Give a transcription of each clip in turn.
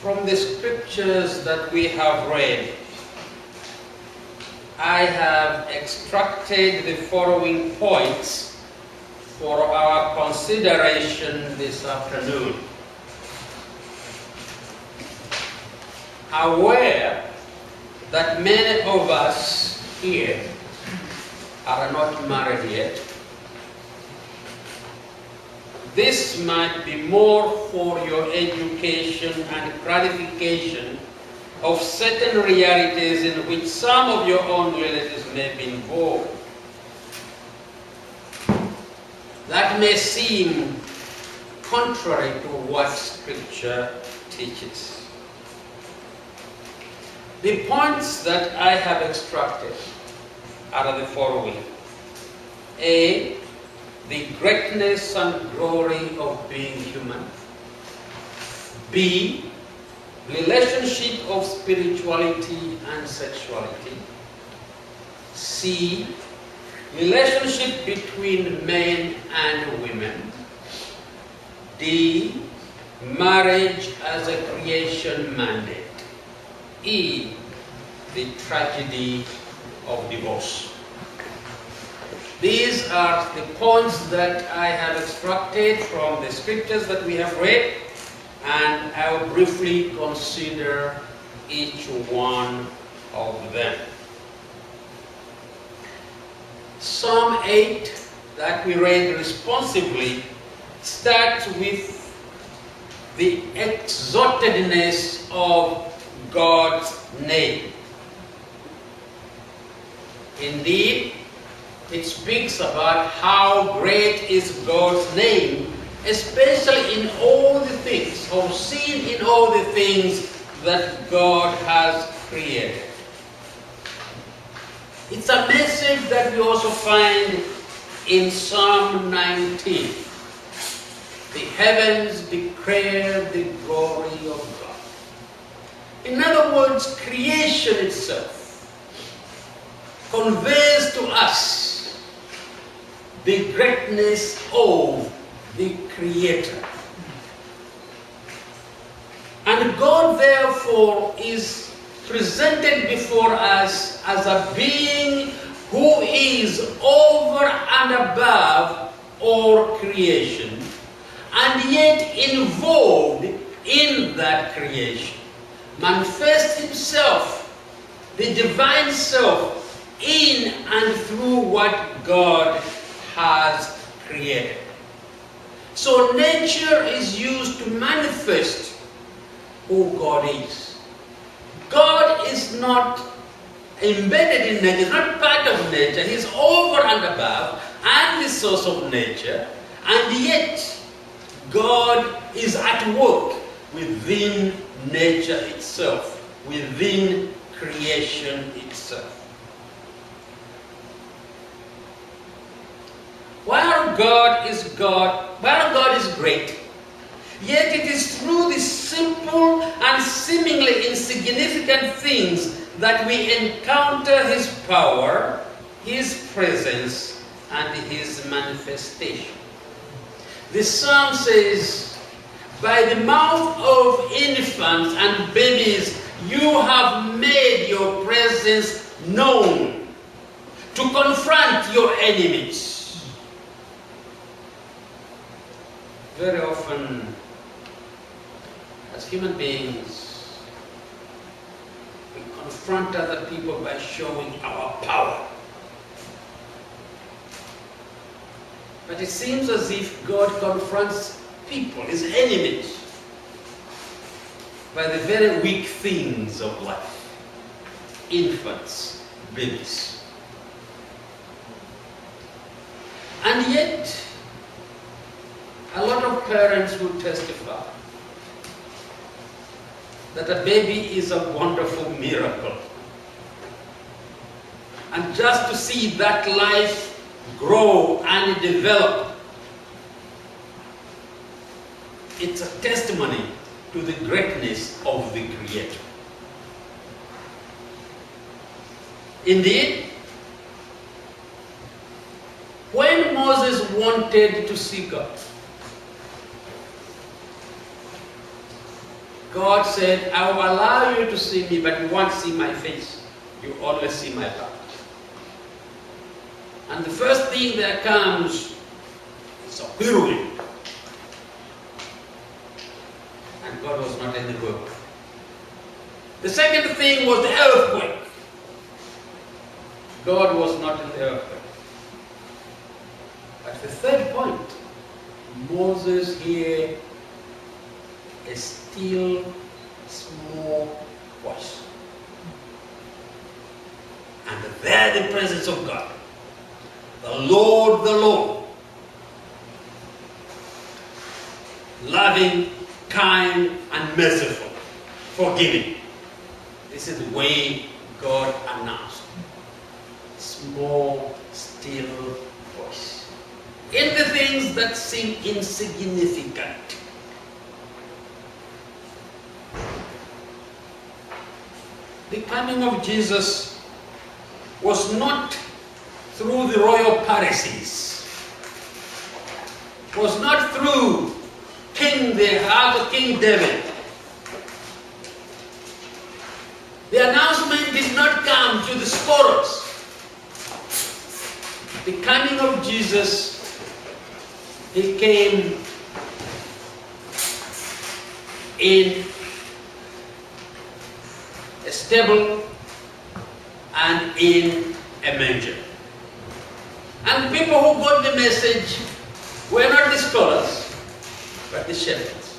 From the scriptures that we have read, I have extracted the following points for our consideration this afternoon. Aware that many of us here are not married yet, this might be more for your education and clarification of certain realities in which some of your own relatives may be involved. That may seem contrary to what Scripture teaches. The points that I have extracted are the following. A, the greatness and glory of being human. B, relationship of spirituality and sexuality. C, relationship between men and women. D, marriage as a creation mandate. E, the tragedy of divorce. These are the points that I have extracted from the scriptures that we have read, and I will briefly consider each one of them. Psalm 8 that we read responsively starts with the exaltedness of God's name. Indeed, it speaks about how great is God's name, especially in all the things, or seen in all the things that God has created. It's a message that we also find in Psalm 19. The heavens declare the glory of God. In other words, creation itself conveys to us the greatness of the Creator. And God therefore is presented before us as a being who is over and above all creation, and yet involved in that creation, manifests himself, the divine self, in and through what God has created. So nature is used to manifest who God is. God is not embedded in nature, he's not part of nature, he's over and above and the source of nature, and yet God is at work within nature itself, within creation itself. While God is great, yet it is through the simple and seemingly insignificant things that we encounter His power, His presence, and His manifestation. The psalm says, "By the mouth of infants and babies you have made your presence known to confront your enemies." Very often, as human beings, we confront other people by showing our power. But it seems as if God confronts people, His enemies, by the very weak things of life. Infants, babies. And yet, a lot of parents will testify that a baby is a wonderful miracle. And just to see that life grow and develop, it's a testimony to the greatness of the Creator. Indeed, when Moses wanted to see God, God said, I will allow you to see me, but you won't see my face. You only see my heart. And the first thing that comes is a whirlwind. And God was not in the work. The second thing was the earthquake. God was not in the earthquake. But the third point, Moses heard a still small voice. And there the presence of God. The Lord, loving, kind, and merciful, forgiving. This is the way God announced. Small, still voice. In the things that seem insignificant, the coming of Jesus was not through the royal palaces, was not through King David. The announcement did not come to the scholars. The coming of Jesus, he came in a stable and in a manger. And people who got the message were not the scholars, but the shepherds.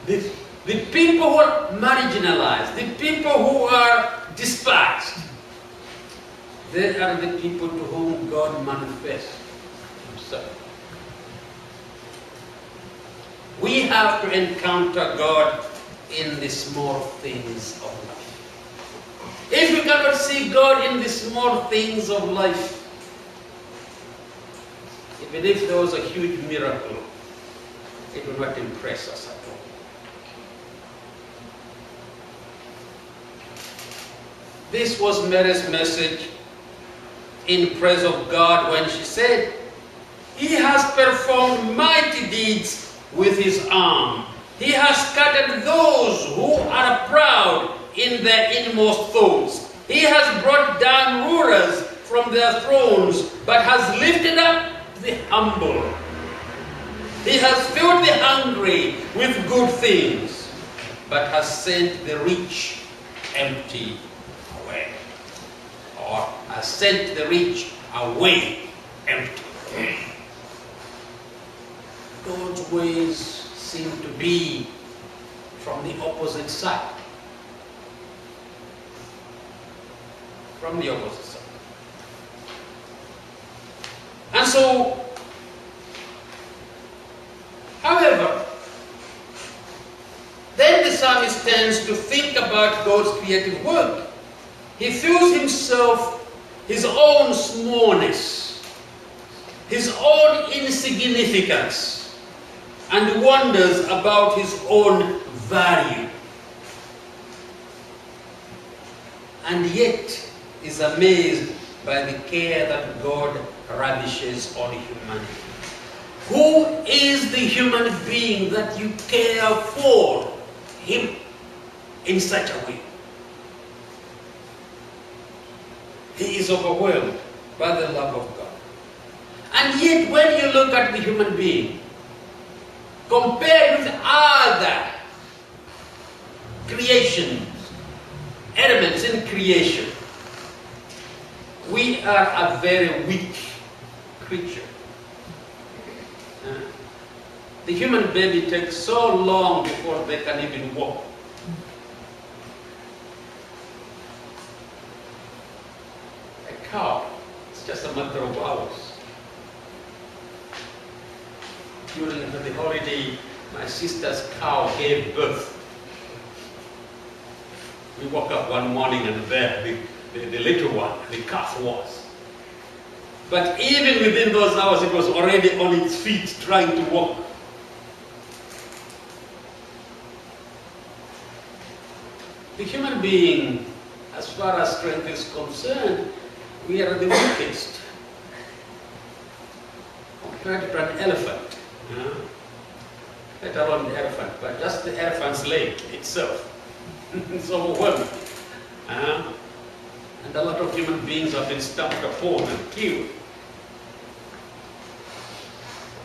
The people who are marginalized, the people who are despised, they are the people to whom God manifests himself. We have to encounter God in the small things of life. If we cannot see God in the small things of life, even if there was a huge miracle, it will not impress us at all. This was Mary's message in praise of God when she said, He has performed mighty deeds with His arm. He has scattered those who are proud in their inmost thoughts. He has brought down rulers from their thrones, but has lifted up the humble. He has filled the hungry with good things, but has sent the rich empty away. Or has sent the rich away empty. God's ways seem to be from the opposite side. From the opposite side. And so, however, then the psalmist tends to think about God's creative work. He feels himself, his own smallness, his own insignificance, and wonders about his own value. And yet is amazed by the care that God lavishes on humanity. Who is the human being that you care for him in such a way? He is overwhelmed by the love of God. And yet when you look at the human being, compared with other creations, elements in creation, we are a very weak creature. The human baby takes so long before they can even walk. A cow, it's just a matter of hours. During the holiday, my sister's cow gave birth. We woke up one morning and there the little one, the calf was. But even within those hours, it was already on its feet trying to walk. The human being, as far as strength is concerned, we are the weakest. Compared to an elephant. let alone the elephant, but just the elephant's leg itself. It's overwhelming. And a lot of human beings have been stamped upon and killed.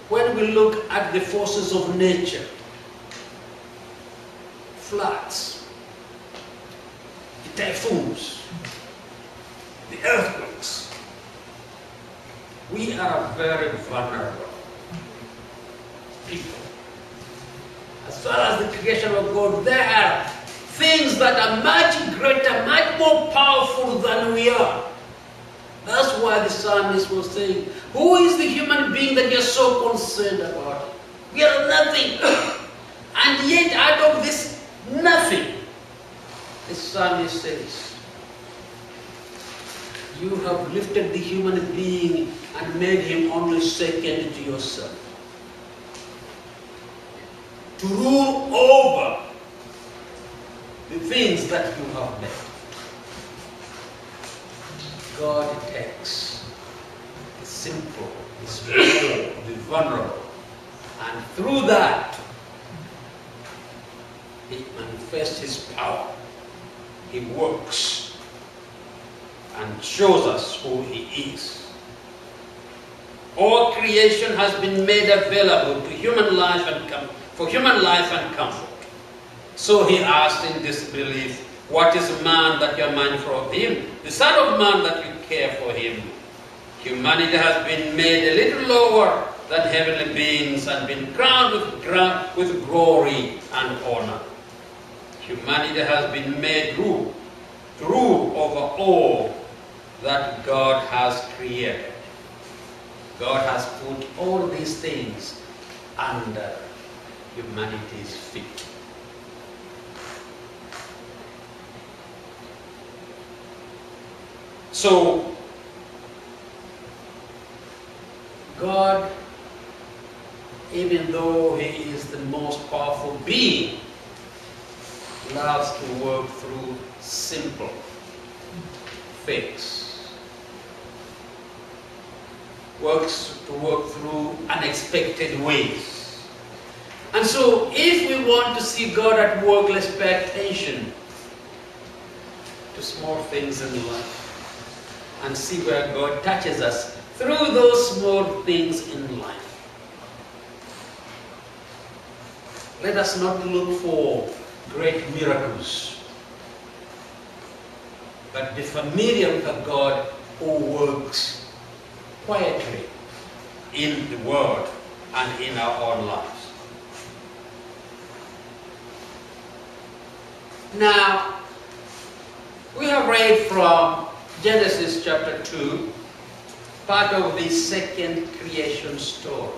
When we look at the forces of nature, floods, the typhoons, the earthquakes, we are very vulnerable people. As far as the creation of God, there are things that are much greater, much more powerful than we are. That's why the psalmist was saying, who is the human being that you're so concerned about? We are nothing. And yet out of this nothing, the psalmist says, you have lifted the human being and made him only second to yourself, to rule over the things that you have made. God takes the simple, the small, the vulnerable, and through that, He manifests His power. He works and shows us who He is. All creation has been made available to human life and for human life and comfort. So He asked in disbelief, what is man that you are mindful of him? The Son of Man that you care for him. Humanity has been made a little lower than heavenly beings and been crowned with glory and honor. Humanity has been made to rule over all that God has created. God has put all these things under humanity's feet. So, God, even though He is the most powerful being, loves to work through simple things. Works to work through unexpected ways. And so, if we want to see God at work, let's pay attention to small things in life and see where God touches us through those small things in life. Let us not look for great miracles, but be familiar with a God who works quietly in the world and in our own lives. Now, we have read from Genesis chapter 2, part of the second creation story.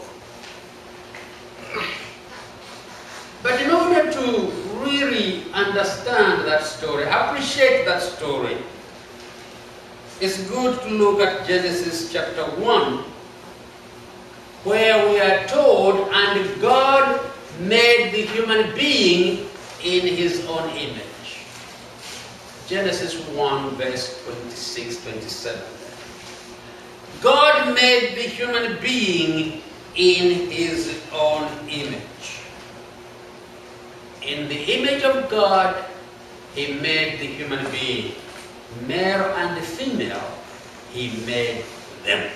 But in order to really understand that story, appreciate that story, it's good to look at Genesis chapter 1, where we are told, and God made the human being in His own image. Genesis 1, verse 26, 27. God made the human being in His own image. In the image of God, He made the human being. Male and female, He made them.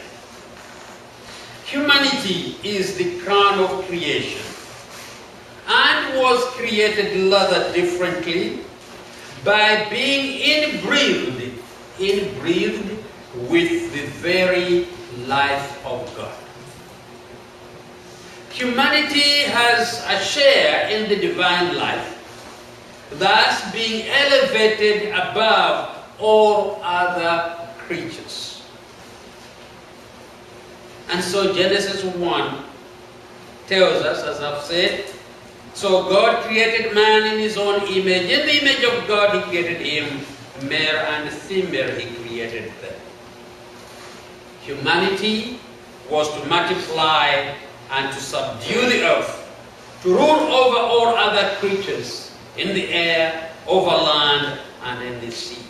Humanity is the crown of creation and was created rather differently by being inbreathed with the very life of God. Humanity has a share in the divine life, thus being elevated above all other creatures. And so Genesis 1 tells us, as I've said, so God created man in His own image. In the image of God He created him, male and female He created them. Humanity was to multiply and to subdue the earth, to rule over all other creatures in the air, over land, and in the sea.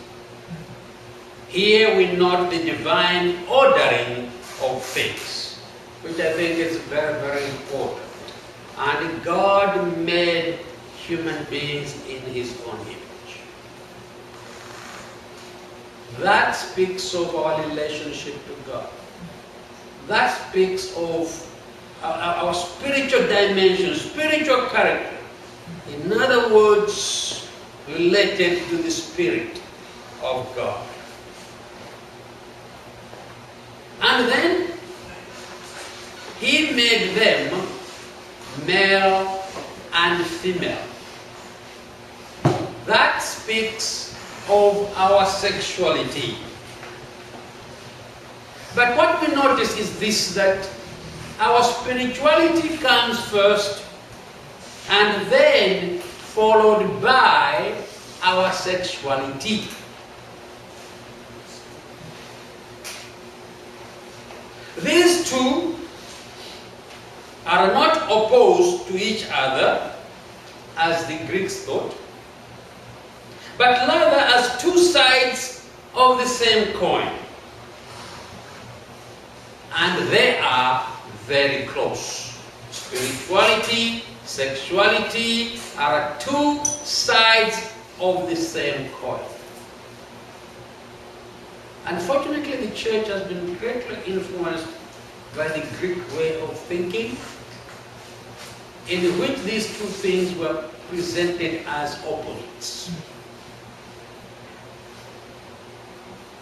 Here we note the divine ordering of things, which I think is very, very important. And and God made human beings in His own image. That speaks of our relationship to God. That speaks of our spiritual dimension, spiritual character. In other words, related to the Spirit of God. And then He made them male and female. That speaks of our sexuality. But what we notice is this, that our spirituality comes first and then followed by our sexuality. These two are not opposed to each other, as the Greeks thought, but rather as two sides of the same coin. And they are very close. Spirituality, sexuality are two sides of the same coin. Unfortunately, the church has been greatly influenced by the Greek way of thinking, in which these two things were presented as opposites.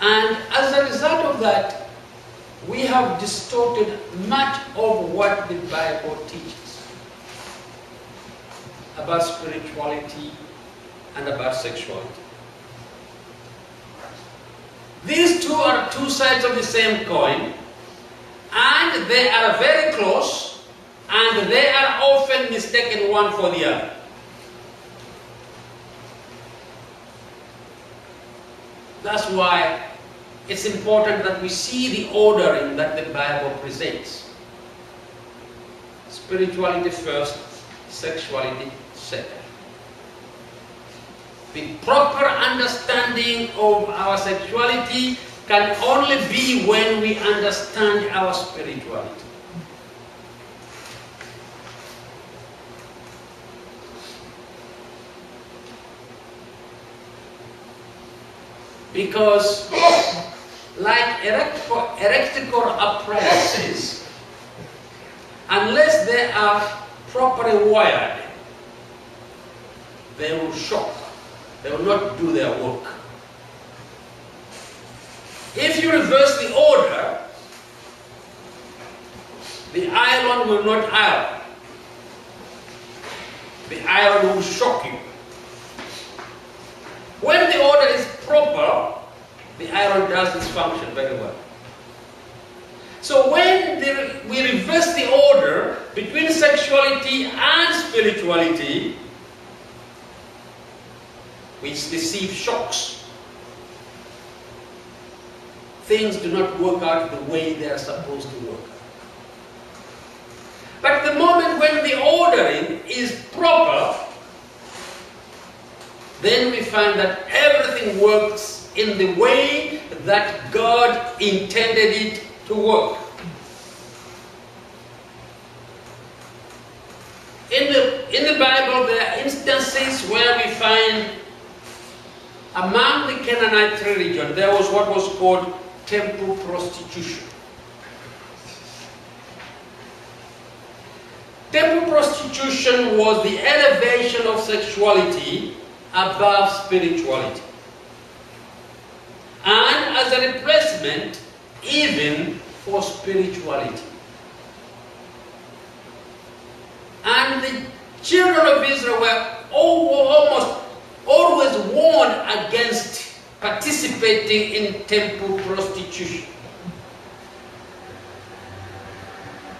And as a result of that, we have distorted much of what the Bible teaches about spirituality and about sexuality. These two are two sides of the same coin, and they are very close, and they are often mistaken one for the other. That's why it's important that we see the ordering that the Bible presents. Spirituality first, sexuality second. The proper understanding of our sexuality can only be when we understand our spirituality. Because like electrical appliances, unless they are properly wired, they will shock. They will not do their work. If you reverse the order, the iron will not iron. The iron will shock you. When the order is proper, the iron does its function very well. So when we reverse the order between sexuality and spirituality, which receive shocks, things do not work out the way they are supposed to work. But the moment when the ordering is proper, then we find that everything works in the way that God intended it to work. In the Bible, there are instances where we find among the Canaanite religion, there was what was called temple prostitution. Temple prostitution was the elevation of sexuality above spirituality. And as a replacement, even for spirituality. And the children of Israel were almost always warned against participating in temple prostitution.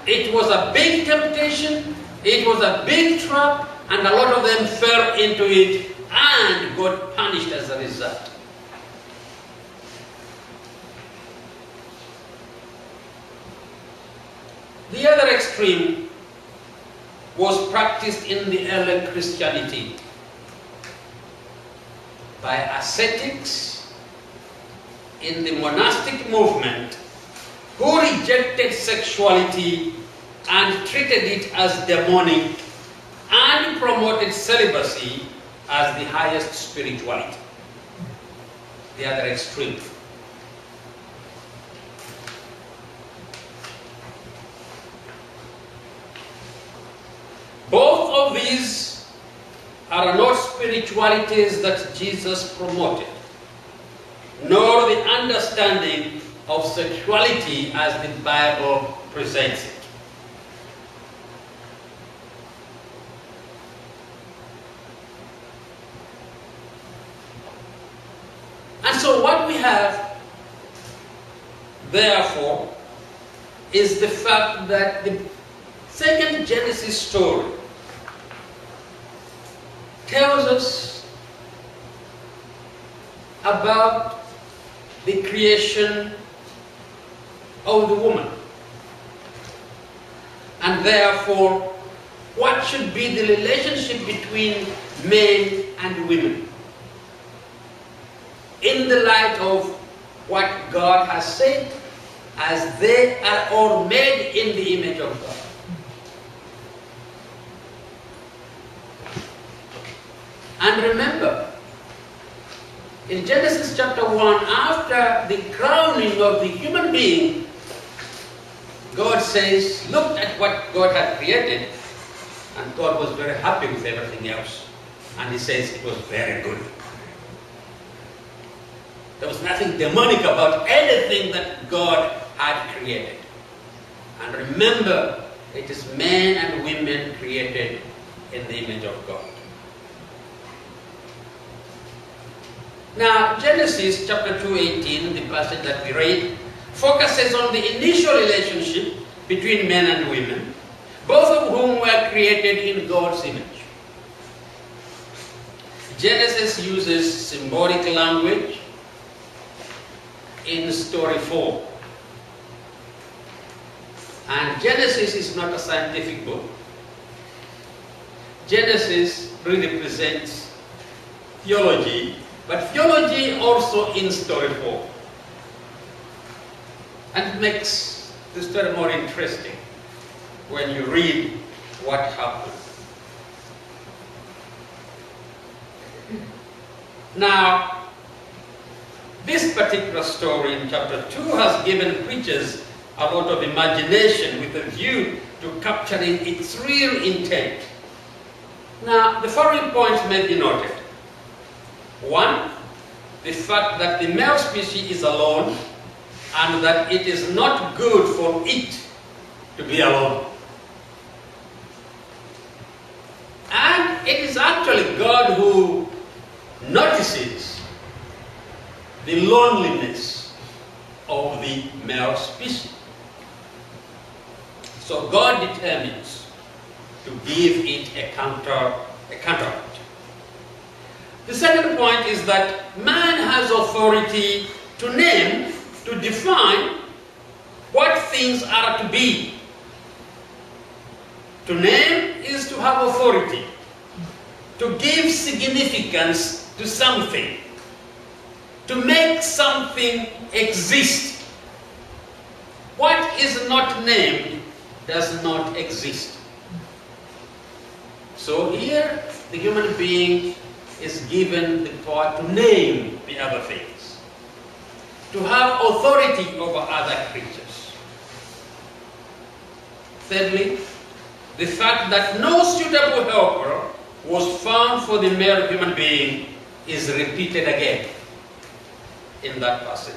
It was a big temptation, it was a big trap, and a lot of them fell into it and got punished as a result. The other extreme was practiced in the early Christianity by ascetics in the monastic movement who rejected sexuality and treated it as demonic and promoted celibacy as the highest spirituality, the other extreme. Both of these are not spiritualities that Jesus promoted, nor the understanding of sexuality as the Bible presents it. And so what we have, therefore, is the fact that the second Genesis story tells us about the creation of the woman, and therefore what should be the relationship between men and women in the light of what God has said, as they are all made in the image of God. And remember, in Genesis chapter 1, after the crowning of the human being, God says, looked at what God had created, and God was very happy with everything else. And he says it was very good. There was nothing demonic about anything that God had created. And remember, it is men and women created in the image of God. Now, Genesis chapter 2:18, the passage that we read, focuses on the initial relationship between men and women, both of whom were created in God's image. Genesis uses symbolic language in story 4. And Genesis is not a scientific book. Genesis really presents theology, but theology also in story 4. And it makes the story more interesting when you read what happened. Now, this particular story in chapter 2 has given preachers a lot of imagination with a view to capturing its real intent. Now, the following points may be noted. 1, the fact that the male species is alone and that it is not good for it to be alone. And it is actually God who notices the loneliness of the male species. So God determines to give it a counterpart. The second point is that man has authority to name, to define what things are to be. To name is to have authority, to give significance to something, to make something exist. What is not named does not exist. So here the human being is given the power to name the other things, to have authority over other creatures. Thirdly, the fact that no suitable helper was found for the male human being is repeated again in that passage.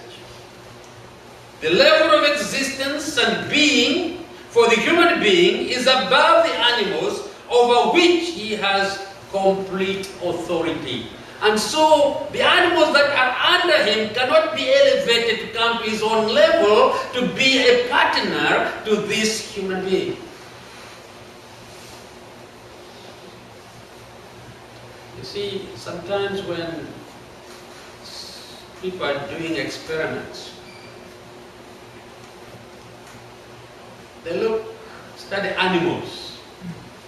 The level of existence and being for the human being is above the animals over which he has complete authority. And so the animals that are under him cannot be elevated to come to his own level to be a partner to this human being. You see, sometimes when people are doing experiments, they study animals,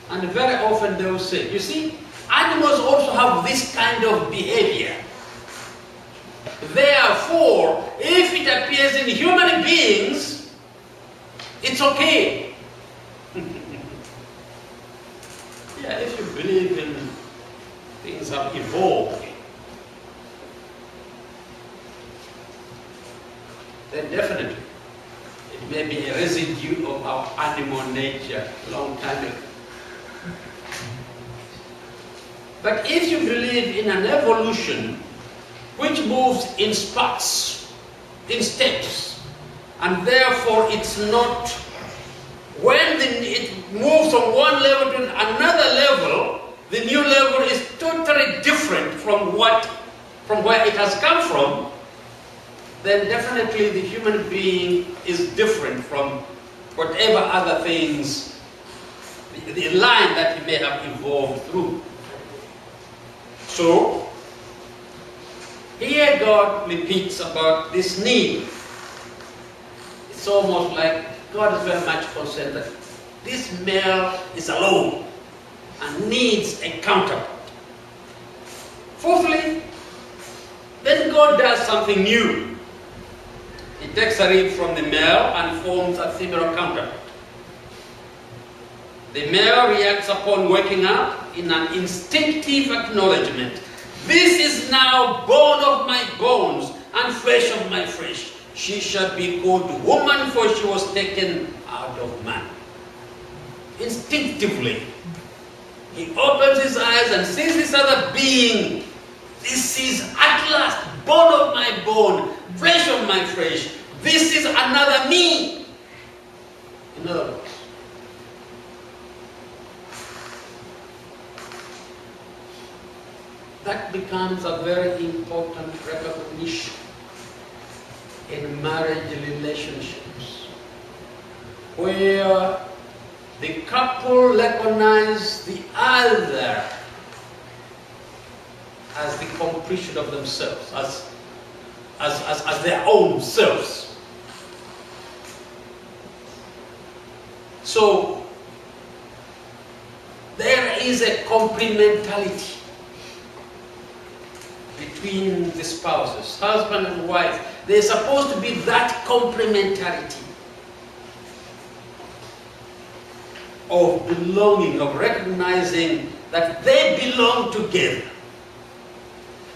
and very often they will say, you see, animals also have this kind of behavior. Therefore, if it appears in human beings, it's okay. Yeah, if you believe in things have evolved, then definitely it may be a residue of our animal nature a long time ago. But if you believe in an evolution which moves in spurts, in steps, and therefore it's not, when it moves from one level to another level, the new level is totally different from where it has come from, then definitely the human being is different from whatever other things, the line that he may have evolved through. So, here God repeats about this need. It's almost like God is very much concerned that this male is alone and needs a counterpart. Fourthly, then God does something new. He takes a rib from the male and forms a female counterpart. The male reacts upon waking up in an instinctive acknowledgement. This is now bone of my bones and flesh of my flesh. She shall be called woman, for she was taken out of man. Instinctively, he opens his eyes and sees this other being. This is at last bone of my bone, flesh of my flesh. This is another me. In other words, that becomes a very important recognition in marriage relationships, where the couple recognize the other as the completion of themselves, as their own selves. So there is a complementarity between the spouses, husband and wife. There's supposed to be that complementarity of belonging, of recognizing that they belong together.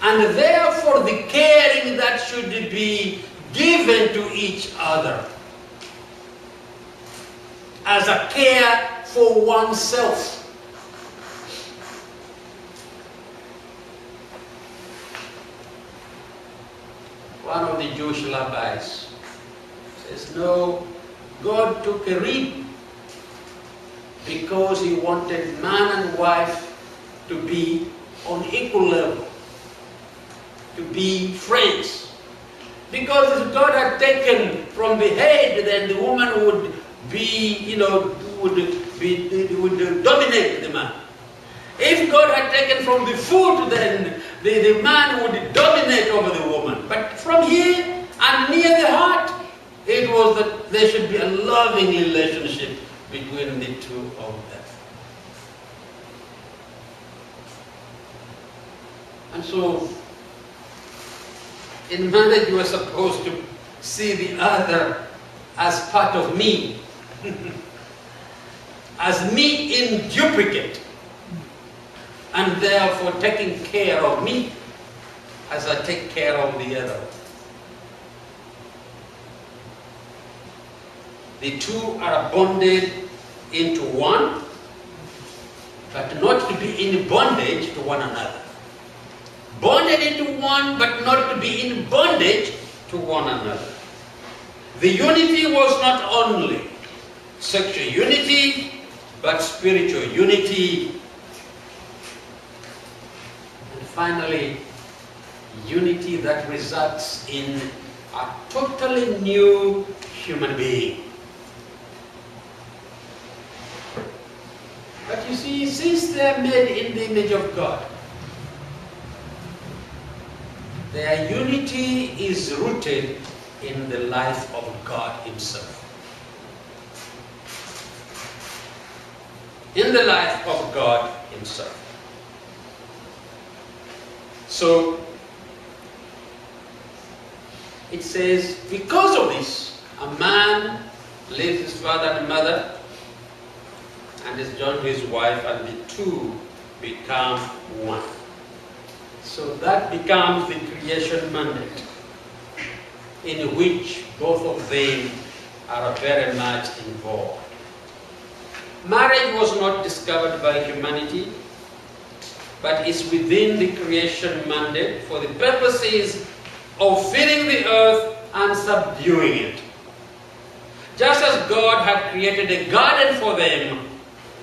And therefore the caring that should be given to each other as a care for oneself. One of the Jewish rabbis says, no, God took a rib because he wanted man and wife to be on equal level, to be friends. Because if God had taken from the head, then the woman would be, would dominate the man. If God had taken from the foot, then the man would dominate over the woman. But from here and near the heart, it was that there should be a loving relationship between the two of them. And so, in marriage, you are supposed to see the other as part of me, as me in duplicate, and therefore taking care of me as I take care of the other. The two are bonded into one, but not to be in bondage to one another. Bonded into one, but not to be in bondage to one another. The unity was not only sexual unity, but spiritual unity. And finally, unity that results in a totally new human being. But you see, since they are made in the image of God, their unity is rooted in the life of God Himself. In the life of God Himself. So, it says, because of this, a man leaves his father and mother and is joined to his wife, and the two become one. So that becomes the creation mandate, in which both of them are very much involved. Marriage was not discovered by humanity, but is within the creation mandate for the purposes of filling the earth and subduing it. Just as God had created a garden for them,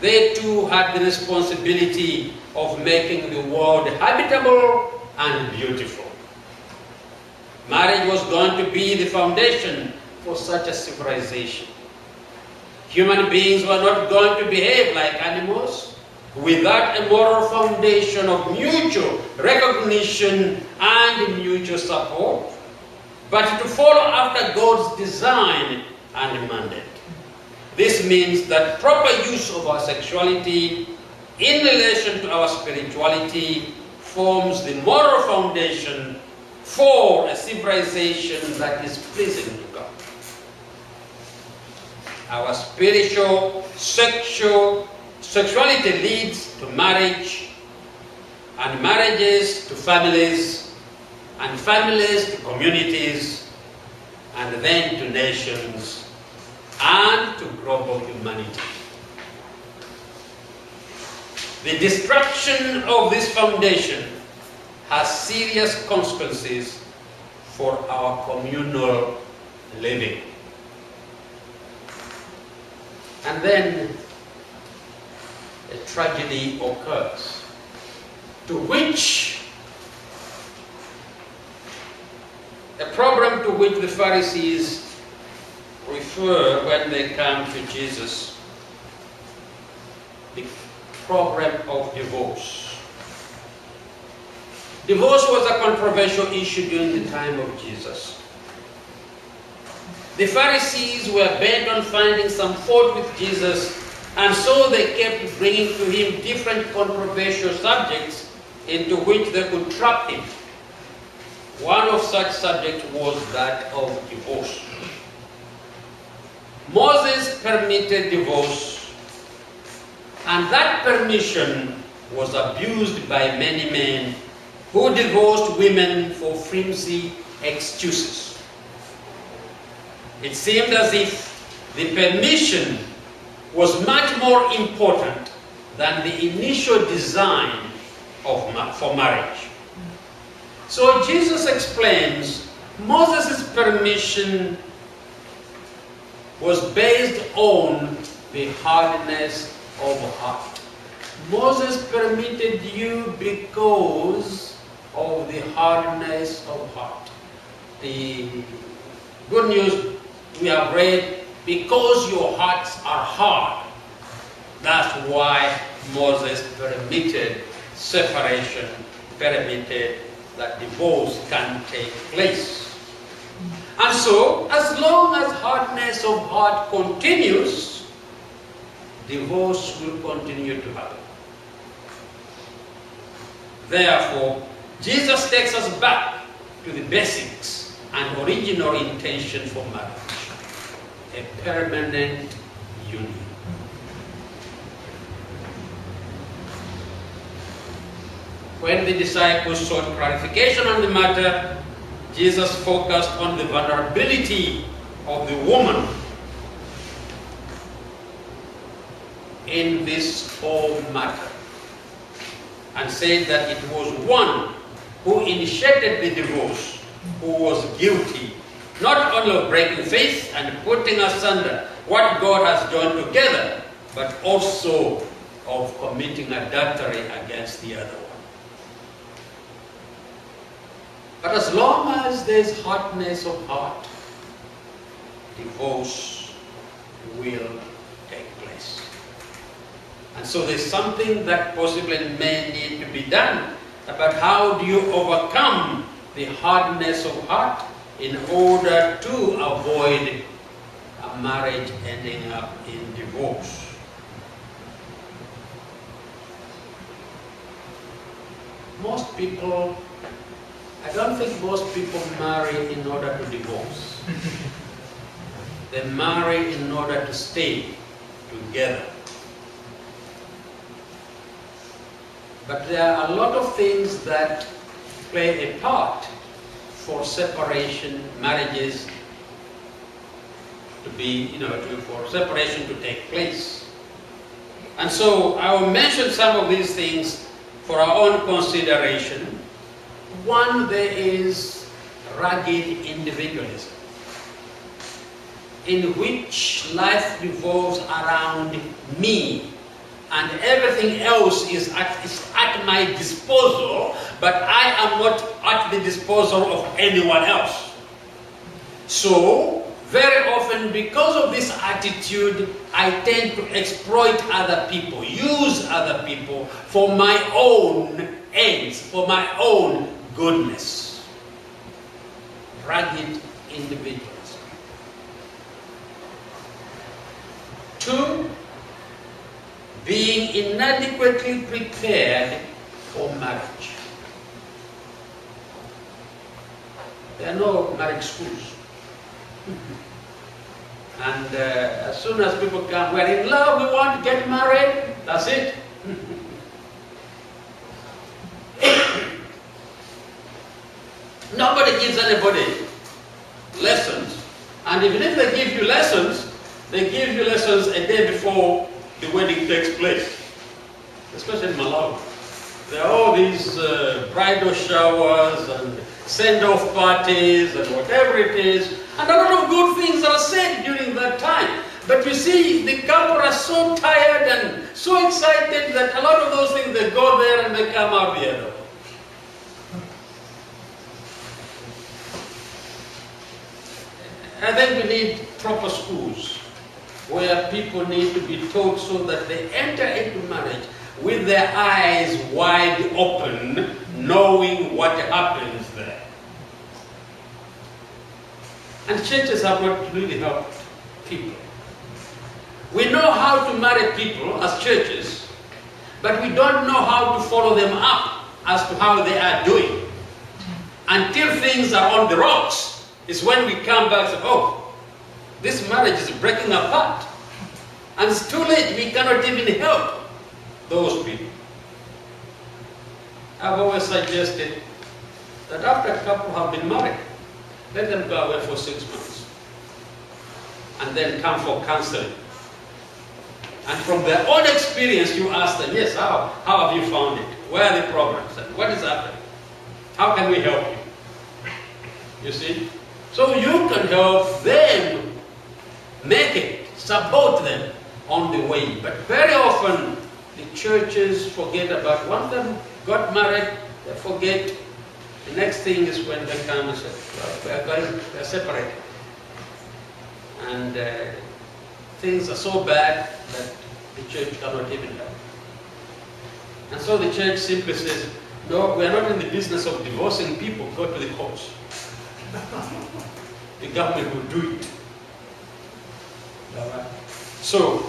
they too had the responsibility of making the world habitable and beautiful. Marriage was going to be the foundation for such a civilization. Human beings were not going to behave like animals without a moral foundation of mutual recognition and mutual support, but to follow after God's design and mandate. This means that proper use of our sexuality in relation to our spirituality forms the moral foundation for a civilization that is pleasing to God. Our spiritual, sexuality leads to marriage, and marriages to families, and families to communities, and then to nations, and to global humanity. The destruction of this foundation has serious consequences for our communal living. And then a tragedy occurs, to which a problem to which the Pharisees refer when they come to Jesus, the problem of divorce. Divorce was a controversial issue during the time of Jesus. The Pharisees were bent on finding some fault with Jesus, and so they kept bringing to him different controversial subjects into which they could trap him. One of such subjects was that of divorce. Moses permitted divorce, and that permission was abused by many men who divorced women for flimsy excuses. It seemed as if the permission was much more important than the initial design for marriage. So Jesus explains Moses' permission was based on the hardness of heart. Moses permitted you because of the hardness of heart. The good news we have read, because your hearts are hard. That's why Moses permitted separation, permitted that divorce can take place. And so, as long as hardness of heart continues, divorce will continue to happen. Therefore, Jesus takes us back to the basics and original intention for marriage: a permanent union. When the disciples sought clarification on the matter, Jesus focused on the vulnerability of the woman in this whole matter, and said that it was one who initiated the divorce who was guilty, not only of breaking faith and putting asunder what God has joined together, but also of committing adultery against the other one. But as long as there is hardness of heart, divorce will take place. And so there's something that possibly may need to be done about how do you overcome the hardness of heart in order to avoid a marriage ending up in divorce. I don't think most people marry in order to divorce. They marry in order to stay together. But there are a lot of things that play a part for separation, marriages to be, for separation to take place. And so I will mention some of these things for our own consideration. One, there is rugged individualism, in which life revolves around me, and everything else is at my disposal, but I am not at the disposal of anyone else. So, very often, because of this attitude, I tend to exploit other people, use other people for my own ends, for my own goodness. Rugged individuals. 2, being inadequately prepared for marriage. There are no marriage schools. And as soon as people come, we're in love, we want to get married, that's it. Nobody gives anybody lessons. And even if they give you lessons, they give you lessons a day before the wedding takes place. Especially in Malawi. There are all these bridal showers and send-off parties and whatever it is. And a lot of good things are said during that time. But you see, the couple are so tired and so excited that a lot of those things, they go there and they come out the other way. I think we need proper schools where people need to be taught so that they enter into marriage with their eyes wide open, knowing what happens there. And churches have not really helped people. We know how to marry people as churches, but we don't know how to follow them up as to how they are doing. Until things are on the rocks is when we come back and say, oh, this marriage is breaking apart. And it's too late, we cannot even help those people. I've always suggested that after a couple have been married, let them go away for 6 months and then come for counseling. And from their own experience, you ask them, yes, how have you found it? Where are the problems? And what is happening? How can we help you? You see? So you can help them make it, support them on the way. But very often, the churches forget about, once they got married, they forget. The next thing is when they come and say, well, we're separated. And things are so bad that the church cannot even help. And so the church simply says, no, we're not in the business of divorcing people, go to the courts. The government will do it. So,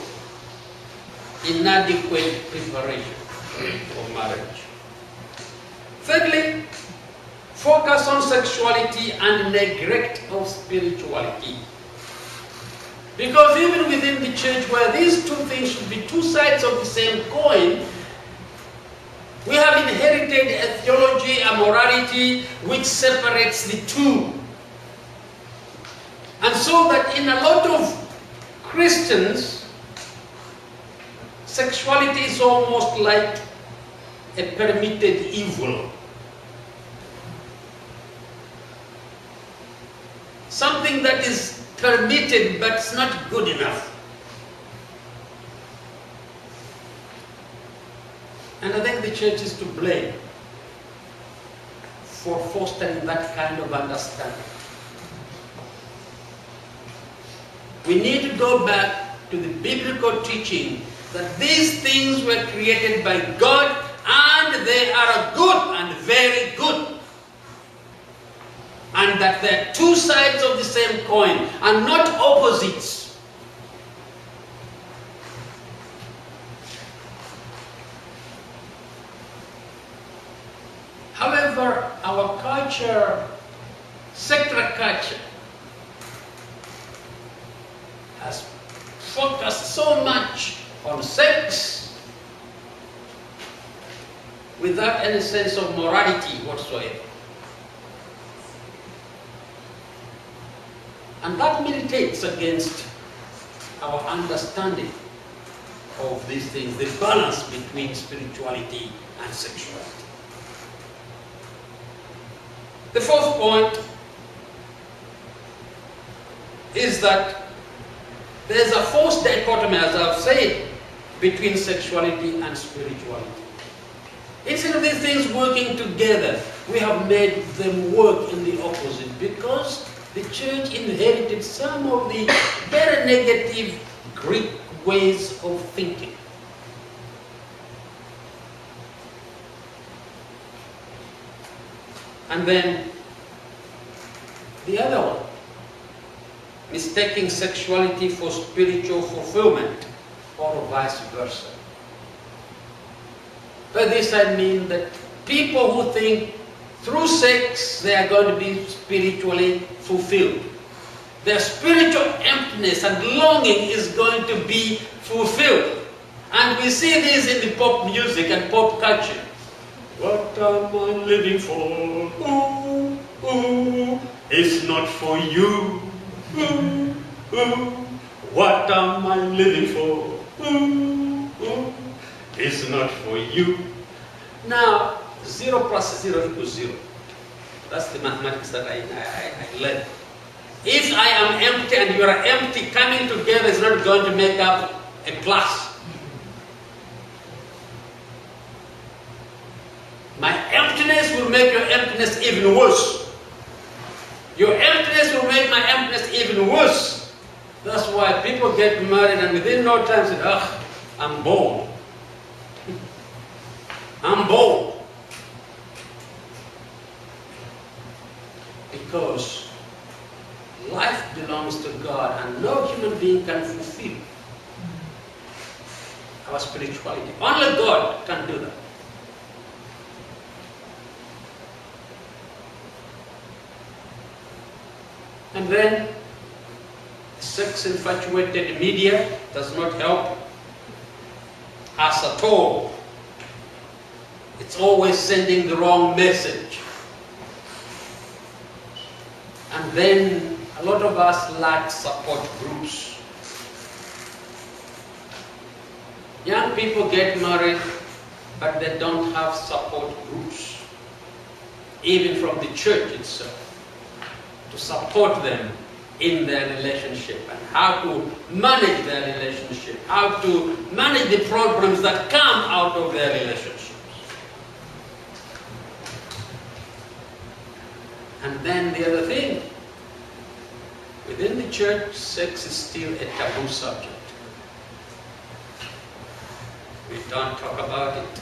inadequate preparation for marriage. Thirdly, focus on sexuality and neglect of spirituality. Because even within the church, where these two things should be two sides of the same coin, we have inherited a theology, a morality, which separates the two. And so that in a lot of Christians, sexuality is almost like a permitted evil. Something that is permitted but it's not good enough. And I think the church is to blame for fostering that kind of understanding. We need to go back to the biblical teaching that these things were created by God and they are good and very good. And that they're two sides of the same coin and not opposites. However, our culture, secular culture, has focused so much on sex without any sense of morality whatsoever. And that militates against our understanding of these things, the balance between spirituality and sexuality. The fourth point is that there's a false dichotomy, as I've said, between sexuality and spirituality. Instead of these things working together, we have made them work in the opposite, because the church inherited some of the very negative Greek ways of thinking. And then the other one, mistaking sexuality for spiritual fulfillment, or vice versa. By this I mean that people who think through sex they are going to be spiritually fulfilled. Their spiritual emptiness and longing is going to be fulfilled. And we see this in the pop music and pop culture. What am I living for? Ooh, ooh, it's not for you. Ooh, ooh, what am I living for? Ooh, ooh, it's not for you. Now, 0 plus 0 equals 0. That's the mathematics that I learned. If I am empty and you are empty, coming together is not going to make up a plus. My emptiness will make your emptiness even worse. Your emptiness will make my emptiness even worse. That's why people get married and within no time say, "Ah, I'm bored. I'm bored." Because life belongs to God and no human being can fulfill our spirituality. Only God can do that. And then sex-infatuated media does not help us at all. It's always sending the wrong message. And then a lot of us lack support groups. Young people get married, but they don't have support groups, even from the church itself, to support them in their relationship and how to manage their relationship, how to manage the problems that come out of their relationships. And then the other thing, within the church, sex is still a taboo subject. We don't talk about it.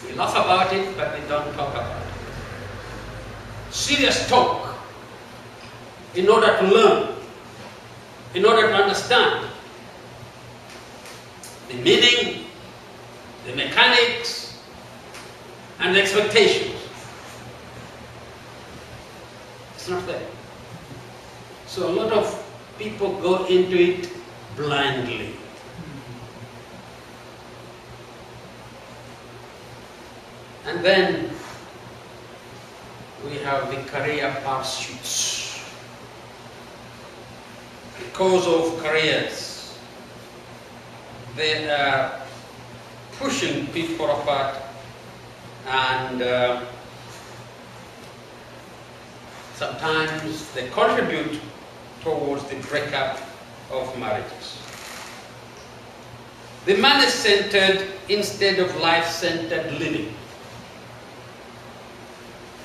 We laugh about it, but we don't talk about it. Serious talk, in order to learn, in order to understand the meaning, the mechanics, and the expectations. It's not there. So a lot of people go into it blindly. And then we have the career pursuits. Because of careers, they are pushing people apart, and sometimes they contribute towards the breakup of marriages. The money-centered instead of life-centered living.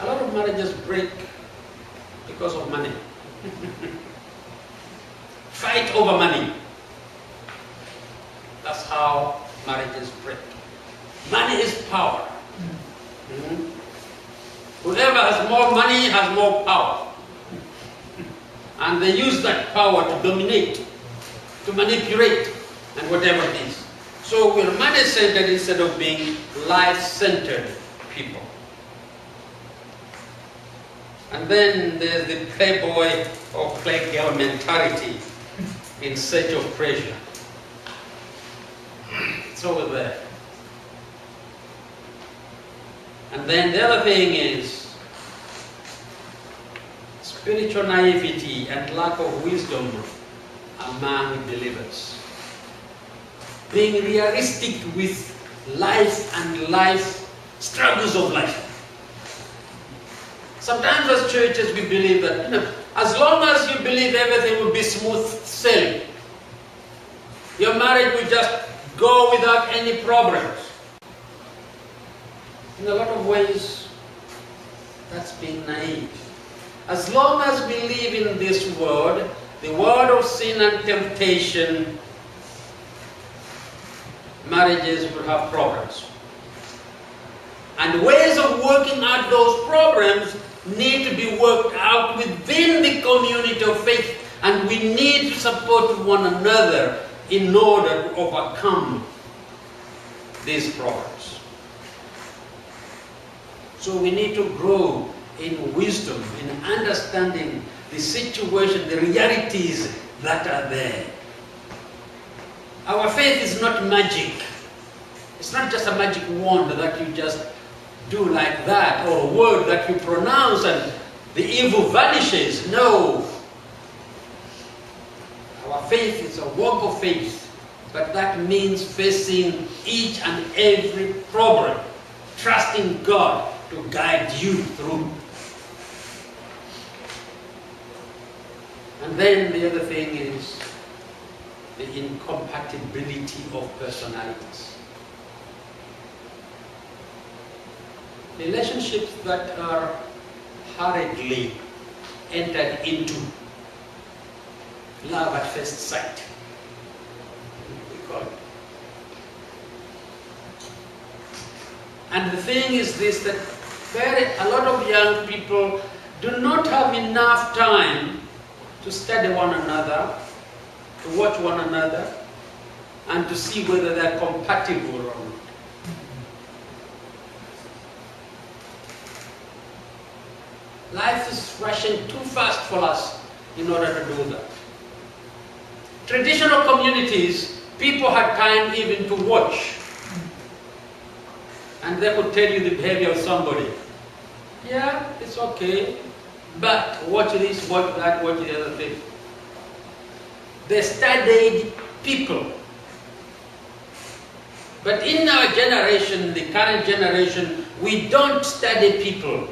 A lot of marriages break because of money. Fight over money. That's how marriages break. Money is power. Whoever has more money has more power. And they use that power to dominate, to manipulate, and whatever it is. So we're money-centered instead of being life-centered people. And then there's the playboy or playgirl mentality in search of pleasure. It's over there. And then the other thing is spiritual naivety and lack of wisdom among believers. Being realistic with life and life struggles of life. Sometimes as churches we believe that, as long as you believe everything will be smooth sailing, your marriage will just go without any problems. In a lot of ways, that's being naive. As long as we live in this world, the world of sin and temptation, marriages will have problems. And ways of working out those problems need to be worked out within the community of faith, and we need to support one another in order to overcome these problems. So we need to grow in wisdom, in understanding the situation, the realities that are there. Our faith is not magic. It's not just a magic wand that you just do like that, or a word that you pronounce and the evil vanishes. No. Our faith is a walk of faith, but that means facing each and every problem, trusting God to guide you through. And then the other thing is the incompatibility of personalities. Relationships that are hurriedly entered into, love at first sight, we call it. And the thing is this, that a lot of young people do not have enough time to study one another, to watch one another, and to see whether they're compatible or not. Life is rushing too fast for us in order to do that. Traditional communities, people had time even to watch. And they could tell you the behavior of somebody. Yeah, it's okay, but watch this, watch that, watch the other thing. They studied people. But in our generation, the current generation, we don't study people.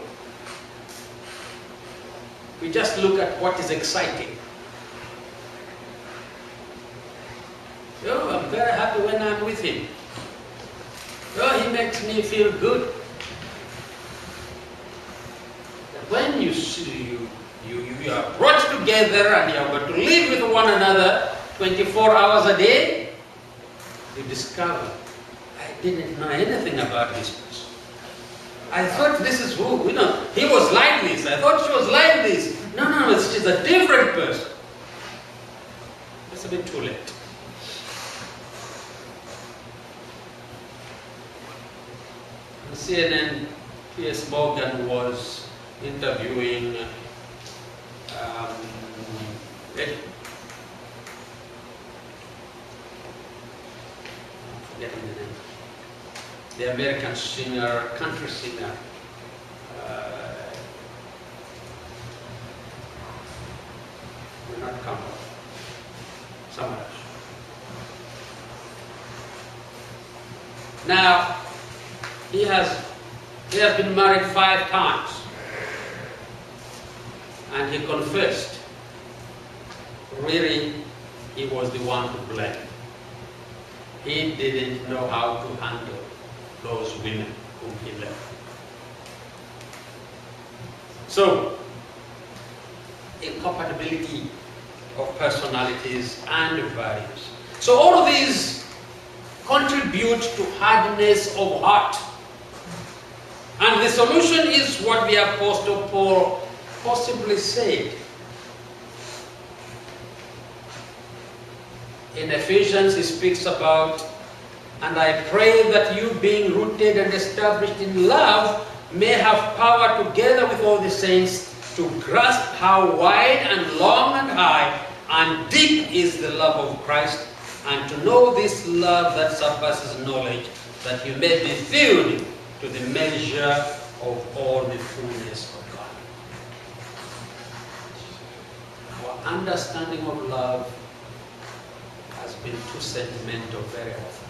We just look at what is exciting. Oh, I'm very happy when I'm with him. Oh, he makes me feel good. When you see you are brought together and you are going to live with one another 24 hours a day, you discover, I didn't know anything about this person. I thought this is who, he was like this. I thought she was like this. No, she's a different person. It's a bit too late. On CNN, P.S. Morgan was interviewing the American singer, country singer, not Campbell, someone else. Now, he has been married 5 times, and he confessed, really, he was the one to blame. He didn't know how to handle those women whom he left. So, incompatibility of personalities and values. So all of these contribute to hardness of heart. And the solution is what the Apostle Paul possibly said. In Ephesians, he speaks about, and I pray that you, being rooted and established in love, may have power together with all the saints to grasp how wide and long and high and deep is the love of Christ, and to know this love that surpasses knowledge, that you may be filled to the measure of all the fullness of God. Our understanding of love has been too sentimental very often.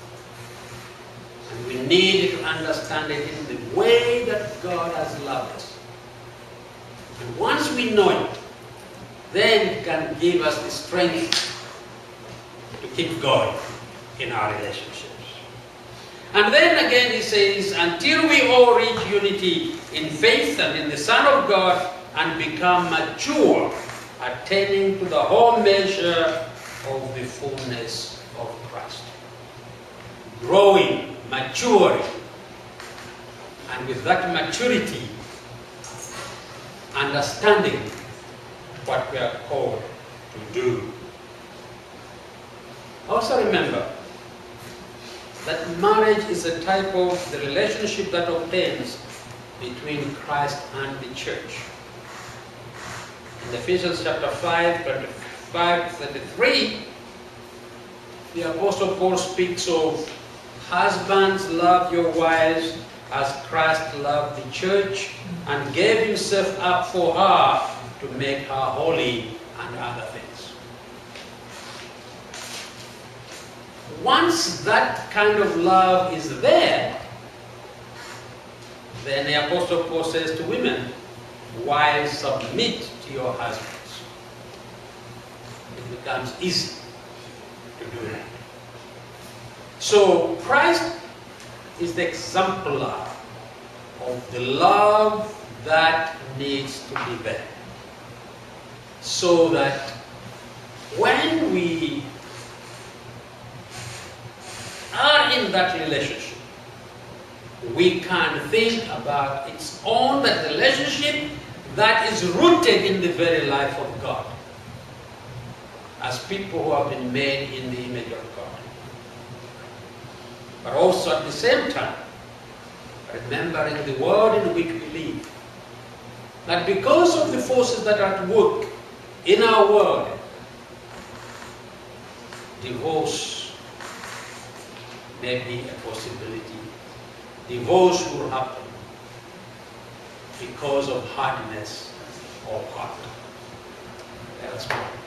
And we need to understand it in the way that God has loved us. And once we know it, then it can give us the strength to keep going in our relationships. And then again he says, until we all reach unity in faith and in the Son of God and become mature, attaining to the whole measure of the fullness of Christ. Growing, maturing, and with that maturity, understanding what we are called to do. Also remember that marriage is a type of the relationship that obtains between Christ and the church. In Ephesians chapter 5, 25, 33, the Apostle Paul speaks of husbands, love your wives as Christ loved the church and gave himself up for her to make her holy and other things. Once that kind of love is there, then the Apostle Paul says to women, wives, submit to your husbands. It becomes easy to do that. So Christ is the exemplar of the love that needs to be there. So that when we are in that relationship, we can think about its own that relationship that is rooted in the very life of God, as people who have been made in the image of God. But also at the same time, remembering the world in which we live, that because of the forces that are at work in our world, divorce may be a possibility. Divorce will happen because of hardness of heart. Let us pray.